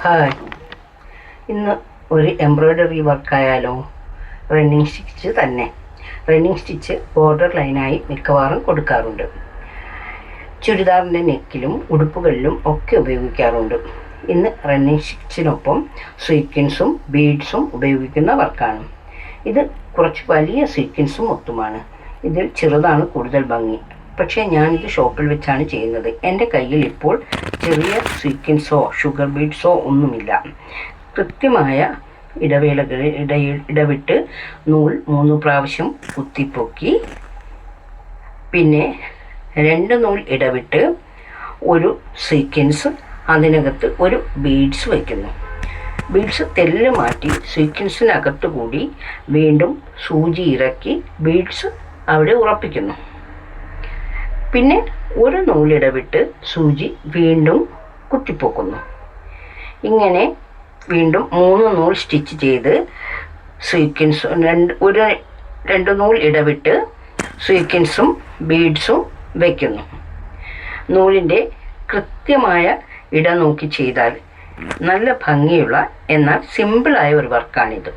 Hi, ഇന്ന് ഒരു embroidery വർക്കായാലോ? Running stitch തന്നെ. റണ്ണിങ് സ്റ്റിച്ച് ബോർഡർ ലൈനായി മിക്കവാറും കൊടുക്കാറുണ്ട്. ചുരിദാറിൻ്റെ നെക്കിലും ഉടുപ്പുകളിലും ഒക്കെ ഉപയോഗിക്കാറുണ്ട്. ഇന്ന് റണ്ണിങ് സ്റ്റിച്ചിനൊപ്പം സീക്വൻസും ബീഡ്സും ഉപയോഗിക്കുന്ന വർക്കാണ്. ഇത് കുറച്ച് വലിയ സീക്വൻസും ഒത്തുമാണ്. ഇതിൽ ചെറുതാണ് കൂടുതൽ ഭംഗി. പക്ഷേ ഞാനിത് ഷോപ്പിൽ വെച്ചാണ് ചെയ്യുന്നത്. എൻ്റെ കയ്യിൽ ഇപ്പോൾ ചെറിയ സീക്വൻസോ ഷുഗർ ബീഡ്സോ ഒന്നുമില്ല. കൃത്യമായ ഇടവേളകളിൽ ഇടവിട്ട് നൂൽ 3 പ്രാവശ്യം കുത്തിപ്പൊക്കി, പിന്നെ 2 നൂൽ ഇടവിട്ട് ഒരു സീക്വൻസ്, അതിനകത്ത് ഒരു ബീഡ്സ് വയ്ക്കുന്നു. ബീഡ്സ് തെല്ല് മാറ്റി സീക്വൻസിനകത്ത് കൂടി വീണ്ടും സൂചി ഇറക്കി ബീഡ്സ് അവിടെ ഉറപ്പിക്കുന്നു. പിന്നെ ഒരു നൂലിടവിട്ട് സൂചി വീണ്ടും കുത്തിപ്പോക്കുന്നു. ഇങ്ങനെ വീണ്ടും 3 നൂൽ സ്റ്റിച്ച് ചെയ്ത് സീക്വൻസ് ഒരു 2 നൂൽ ഇടവിട്ട് സീക്വൻസും ബീഡ്സും വയ്ക്കുന്നു. നൂലിൻ്റെ കൃത്യമായ ഇട നോക്കി ചെയ്താൽ നല്ല ഭംഗിയുള്ള എന്നാൽ സിമ്പിളായ ഒരു വർക്കാണിത്.